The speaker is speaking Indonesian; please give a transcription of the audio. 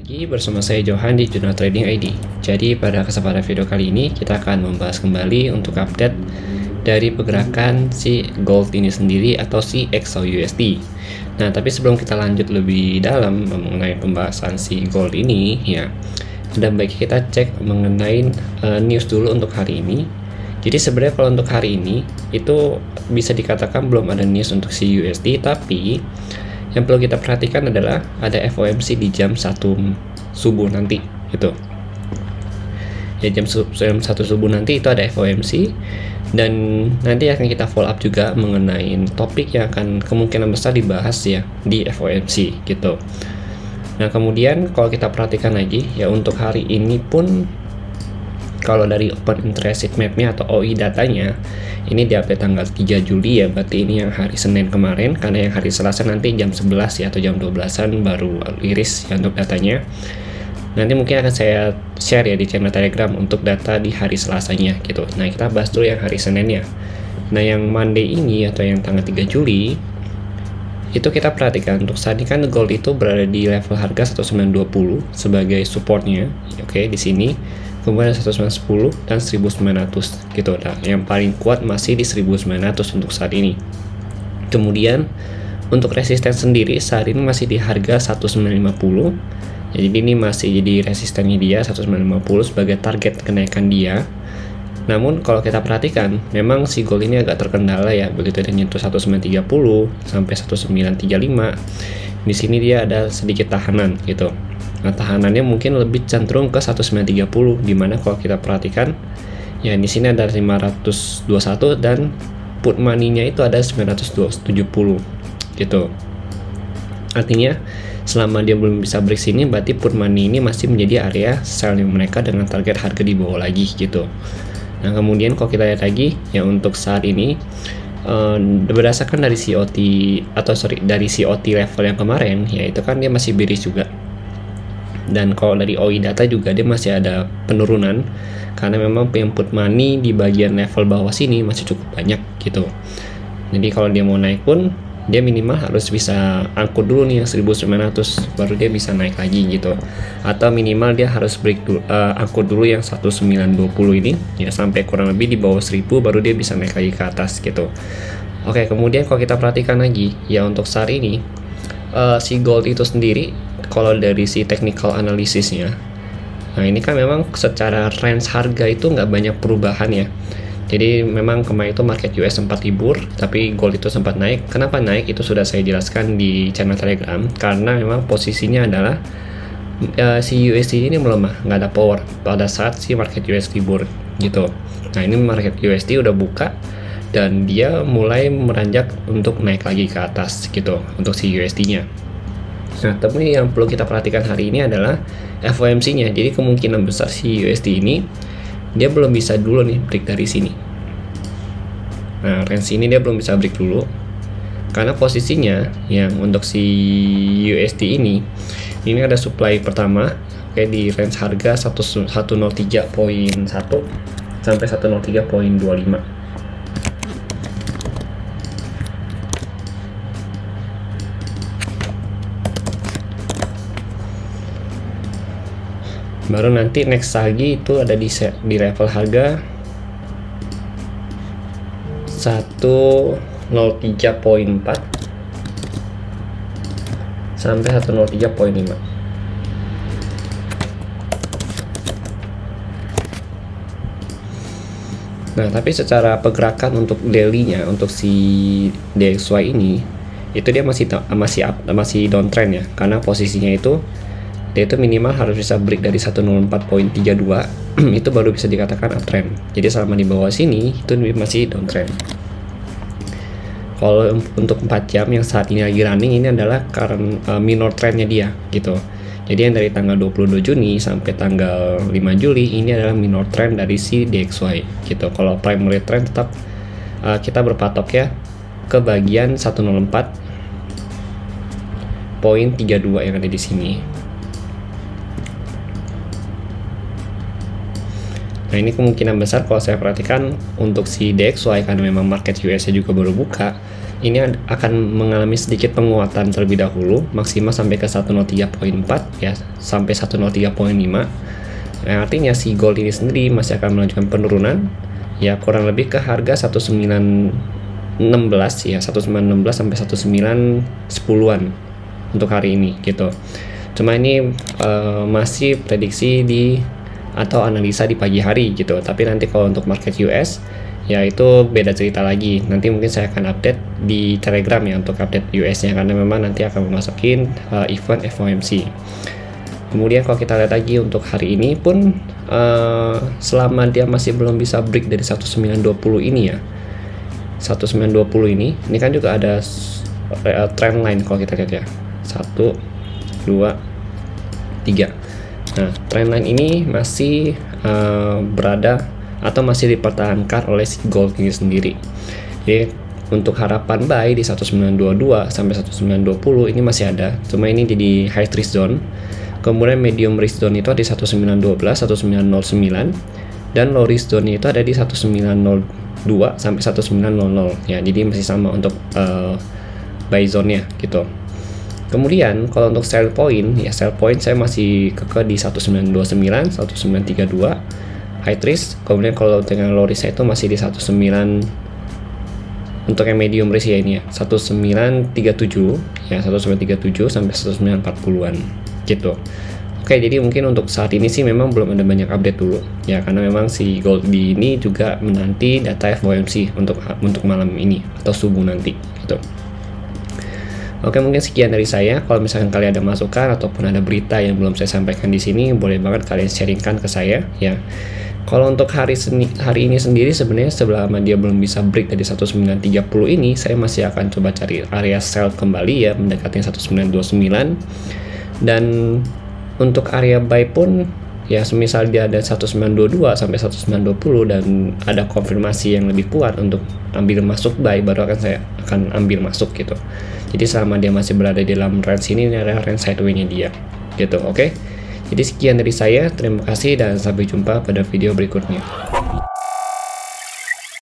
lagi bersama saya Johan di Jurnal Trading ID. Jadi pada kesempatan video kali ini kita akan membahas kembali untuk update dari pergerakan si gold ini sendiri atau si XAUUSD. Nah, tapi sebelum kita lanjut lebih dalam mengenai pembahasan si gold ini, ya, ada baiknya kita cek mengenai news dulu untuk hari ini. Jadi sebenarnya kalau untuk hari ini itu bisa dikatakan belum ada news untuk si USD, tapi yang perlu kita perhatikan adalah ada FOMC di jam 1 subuh nanti gitu. Ya, jam 1 subuh nanti itu ada FOMC, dan nanti akan kita follow up juga mengenai topik yang akan kemungkinan besar dibahas ya di FOMC gitu. Nah, kemudian kalau kita perhatikan lagi ya untuk hari ini pun kalau dari Open Interest Map-nya atau OI datanya ini diupdate tanggal 3 Juli ya, berarti ini yang hari Senin kemarin, karena yang hari Selasa nanti jam 11 ya atau jam 12-an baru iris ya untuk datanya. Nanti mungkin akan saya share ya di channel Telegram untuk data di hari Selasanya gitu. Nah, kita bahas dulu yang hari Seninnya. Nah, yang Monday ini atau yang tanggal 3 Juli itu kita perhatikan untuk saat ini kan gold itu berada di level harga 1920 sebagai supportnya. Oke, di sini kemudian 1910 dan 1900 gitu. Nah, yang paling kuat masih di 1900 untuk saat ini. Kemudian untuk resisten sendiri saat ini masih di harga 1950. Jadi ini masih jadi resistennya dia 1950 sebagai target kenaikan dia. Namun kalau kita perhatikan memang si gold ini agak terkendala ya, begitu dia nyentuh 1930 sampai 1935. Di sini dia ada sedikit tahanan gitu. Nah, tahanannya mungkin lebih cenderung ke 1930, dimana kalau kita perhatikan ya di sini ada 521 dan put money-nya itu ada 970 gitu. Artinya selama dia belum bisa break sini, berarti put money ini masih menjadi area selling mereka dengan target harga di bawah lagi gitu. Nah, kemudian kalau kita lihat lagi ya untuk saat ini berdasarkan dari COT dari COT level yang kemarin ya itu kan dia masih bearish juga. Dan kalau dari OI data juga dia masih ada penurunan karena memang put money di bagian level bawah sini masih cukup banyak gitu. Jadi kalau dia mau naik pun dia minimal harus bisa angkut dulu nih yang 1900 baru dia bisa naik lagi gitu. Atau minimal dia harus break dulu, angkut dulu yang 1920 ini ya sampai kurang lebih di bawah 1000 baru dia bisa naik lagi ke atas gitu. Oke, kemudian kalau kita perhatikan lagi ya untuk saat ini si gold itu sendiri kalau dari si technical analisisnya, nah ini kan memang secara range harga itu nggak banyak perubahan ya. Jadi memang kemarin itu market US sempat libur, tapi gold itu sempat naik. Kenapa naik itu sudah saya jelaskan di channel Telegram, karena memang posisinya adalah si USD ini melemah, nggak ada power pada saat si market US libur gitu. Nah, ini market USD udah buka dan dia mulai meranjak untuk naik lagi ke atas gitu untuk si USD-nya. Nah, tapi yang perlu kita perhatikan hari ini adalah FOMC-nya. Jadi kemungkinan besar si USD ini dia belum bisa dulu nih break dari sini. Nah, range ini dia belum bisa break dulu karena posisinya yang untuk si USD ini ada supply pertama kayak di range harga 103.1 sampai 103.25. Baru nanti next lagi itu ada di level harga 103.4 sampai 103.5. Nah, tapi secara pergerakan untuk daily-nya untuk si DXY ini itu dia masih downtrend ya, karena posisinya itu dia itu minimal harus bisa break dari 104.32 itu baru bisa dikatakan uptrend. Jadi selama di bawah sini itu masih downtrend. Kalau untuk 4 jam yang saat ini lagi running ini adalah minor trendnya dia gitu. Jadi yang dari tanggal 22 Juni sampai tanggal 5 Juli ini adalah minor trend dari si DXY gitu. Kalau primary trend tetap kita berpatok ya ke bagian 104.32 yang ada di sini. Nah, ini kemungkinan besar kalau saya perhatikan untuk si DXY karena memang market US juga baru buka, ini akan mengalami sedikit penguatan terlebih dahulu, maksimal sampai ke 103.4 ya, sampai 103.5. Nah, artinya si gold ini sendiri masih akan melanjutkan penurunan ya, kurang lebih ke harga 1916 ya, 1916 sampai 1910-an untuk hari ini gitu. Cuma ini masih prediksi atau analisa di pagi hari gitu. Tapi nanti kalau untuk market US ya itu beda cerita lagi. Nanti mungkin saya akan update di Telegram ya untuk update US-nya, karena memang nanti akan memasukin event FOMC. Kemudian kalau kita lihat lagi untuk hari ini pun selama dia masih belum bisa break dari 1920 ini ya, 1920 ini kan juga ada trend line kalau kita lihat ya, 1, 2, 3. Nah, trend line ini masih berada atau masih dipertahankan oleh si gold ini sendiri. Jadi untuk harapan buy di 1922 sampai 1920 ini masih ada, cuma ini jadi high risk zone. Kemudian medium risk zone itu ada di 1912, 1909, dan low risk zone itu ada di 1902 sampai 1900 ya. Jadi masih sama untuk buy zone-nya gitu. Kemudian kalau untuk sell point ya, sell point saya masih kekeh di 1929, 1932 high risk. Kemudian kalau dengan low risk itu masih di 19 untuk yang medium risk ya ini ya, 1937 ya, 1937 sampai 1940-an gitu. Oke, jadi mungkin untuk saat ini sih memang belum ada banyak update dulu ya, karena memang si gold ini juga menanti data FOMC untuk malam ini atau subuh nanti gitu. Oke, mungkin sekian dari saya. Kalau misalkan kalian ada masukan ataupun ada berita yang belum saya sampaikan di sini, boleh banget kalian sharingkan ke saya ya. Kalau untuk hari ini sendiri sebenarnya selama dia belum bisa break dari 1930 ini, saya masih akan coba cari area sell kembali ya, mendekati 1929. Dan untuk area buy pun ya, semisal dia ada 1922 sampai 1920 dan ada konfirmasi yang lebih kuat untuk ambil masuk buy, baru saya akan ambil masuk gitu. Jadi selama dia masih berada di dalam range ini adalah range sideways-nya dia gitu. Oke. Jadi sekian dari saya, terima kasih dan sampai jumpa pada video berikutnya.